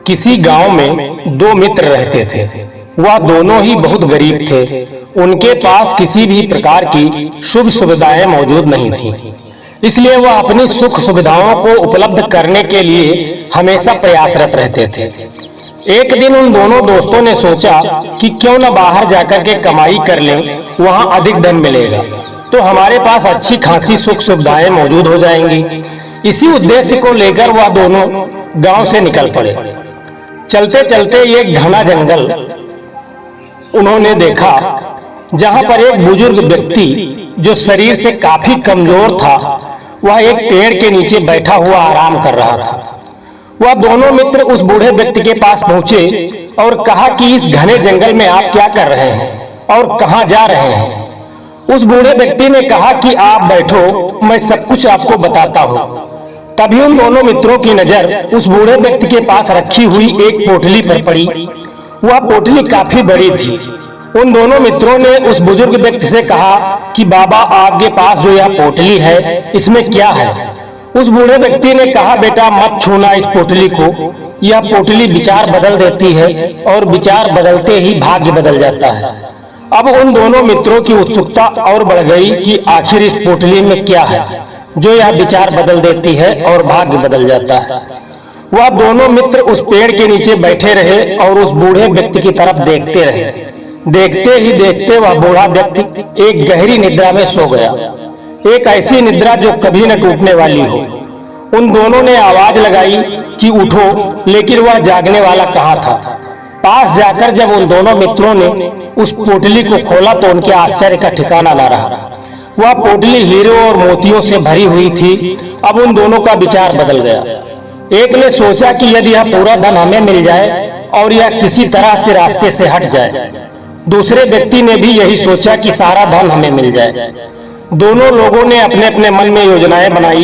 किसी गांव में दो मित्र रहते थे। वह दोनों ही बहुत गरीब थे। उनके पास किसी भी प्रकार की शुभ सुविधाएं मौजूद नहीं थीं। इसलिए वह अपनी सुख सुविधाओं को उपलब्ध करने के लिए हमेशा प्रयासरत रहते थे। एक दिन उन दोनों दोस्तों ने सोचा कि क्यों न बाहर जाकर के कमाई कर लें, वहां अधिक धन मिलेगा तो हमारे पास अच्छी खासी सुख सुविधाएं मौजूद हो जाएंगी। इसी उद्देश्य को लेकर वह दोनों गांव से निकल पड़े। चलते चलते एक घना जंगल उन्होंने देखा, जहां पर एक बुजुर्ग व्यक्ति जो शरीर से काफी कमजोर था, वह एक पेड़ के नीचे बैठा हुआ आराम कर रहा था। वह दोनों मित्र उस बूढ़े व्यक्ति के पास पहुंचे और कहा कि इस घने जंगल में आप क्या कर रहे हैं और कहां जा रहे हैं। उस बूढ़े व्यक्ति ने कहा कि आप बैठो, मैं सब कुछ आपको बताता हूँ। तभी उन दोनों मित्रों की नजर उस बूढ़े व्यक्ति के पास रखी हुई एक पोटली पर पड़ी। वह पोटली काफी बड़ी थी। उन दोनों मित्रों ने उस बुजुर्ग व्यक्ति से कहा कि बाबा, आपके पास जो यह पोटली है, इसमें क्या है। उस बूढ़े व्यक्ति ने कहा, बेटा मत छूना इस पोटली को, यह पोटली विचार बदल देती है और विचार बदलते ही भाग्य बदल जाता है। अब उन दोनों मित्रों की उत्सुकता और बढ़ गई कि आखिर इस पोटली में क्या है जो यह विचार बदल देती है और भाग्य बदल जाता है। वह दोनों मित्र उस पेड़ के नीचे बैठे रहे और उस बूढ़े व्यक्ति की तरफ देखते रहे। देखते ही देखते वह बूढ़ा व्यक्ति एक गहरी निद्रा में सो गया, एक ऐसी निद्रा जो कभी न टूटने वाली हो। उन दोनों ने आवाज लगाई कि उठो, लेकिन वह जागने वाला कहाँ था। पास जाकर जब उन दोनों मित्रों ने उस पोटली को खोला तो उनके आश्चर्य का ठिकाना न रहा। वह पोटली हीरों और मोतियों से भरी हुई थी। अब उन दोनों का विचार बदल गया। एक ने सोचा कि यदि यह पूरा धन हमें मिल जाए और यह किसी तरह से रास्ते से हट जाए। दूसरे व्यक्ति ने भी यही सोचा कि सारा धन हमें मिल जाए। दोनों लोगों ने अपने अपने मन में योजनाएं बनाई,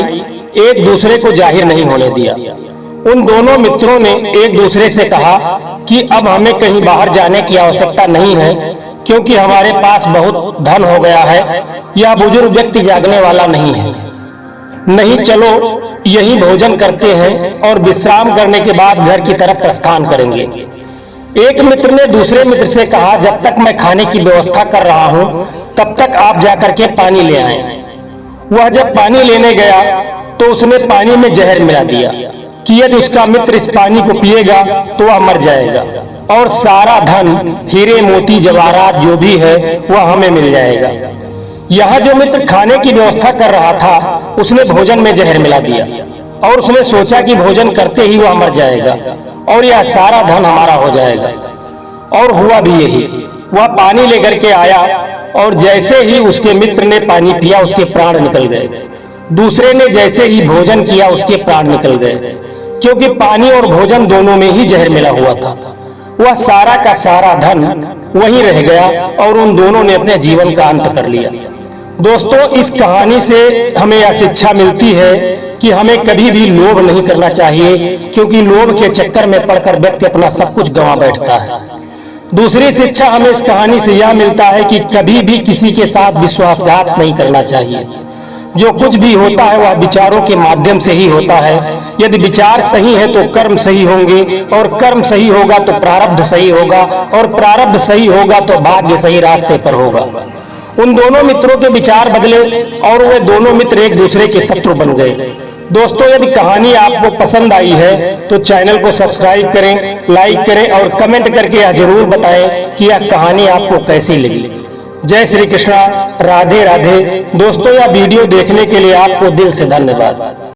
एक दूसरे को जाहिर नहीं होने दिया। उन दोनों मित्रों ने एक दूसरे से कहा कि अब हमें कहीं बाहर जाने की आवश्यकता नहीं है, क्योंकि हमारे पास बहुत धन हो गया है। यह बुजुर्ग व्यक्ति जागने वाला नहीं है। नहीं, चलो यही भोजन करते हैं और विश्राम करने के बाद घर की तरफ प्रस्थान करेंगे। एक मित्र ने दूसरे मित्र से कहा, जब तक मैं खाने की व्यवस्था कर रहा हूँ तब तक आप जाकर के पानी ले आए। वह जब पानी लेने गया तो उसने पानी में जहर मिला दिया कि यदि उसका मित्र इस पानी को पिएगा तो वह मर जाएगा और सारा धन, हीरे मोती जवाहरात जो भी है वह हमें मिल जाएगा। यहाँ जो मित्र खाने की व्यवस्था कर रहा था, उसने भोजन में जहर मिला दिया और उसने सोचा कि भोजन करते ही वह मर जाएगा और यह सारा धन हमारा हो जाएगा। और हुआ भी यही। वह पानी लेकर के आया और जैसे ही उसके मित्र ने पानी पिया उसके प्राण निकल गए। दूसरे ने जैसे ही भोजन किया उसके प्राण निकल गए, क्योंकि पानी और भोजन दोनों में ही जहर मिला हुआ था। वह सारा का सारा धन वहीं रह गया और उन दोनों ने अपने जीवन का अंत कर लिया। दोस्तों, इस कहानी से हमें यह शिक्षा मिलती है कि हमें कभी भी लोभ नहीं करना चाहिए, क्योंकि लोभ के चक्कर में पड़कर व्यक्ति अपना सब कुछ गंवा बैठता है। दूसरी शिक्षा हमें इस कहानी से यह मिलता है कि कभी भी किसी के साथ विश्वासघात नहीं करना चाहिए। जो कुछ भी होता है वह विचारों के माध्यम से ही होता है। यदि विचार सही है तो कर्म सही होंगे और कर्म सही होगा तो प्रारब्ध सही होगा और प्रारब्ध सही होगा तो भाग्य सही रास्ते पर होगा। उन दोनों मित्रों के विचार बदले और वे दोनों मित्र एक दूसरे के शत्रु बन गए। दोस्तों, यदि कहानी आपको पसंद आई है तो चैनल को सब्सक्राइब करें, लाइक करें और कमेंट करके यह जरूर बताएं कि यह कहानी आपको कैसी लगी। जय श्री कृष्णा, राधे राधे। दोस्तों, यह वीडियो देखने के लिए आपको दिल से धन्यवाद।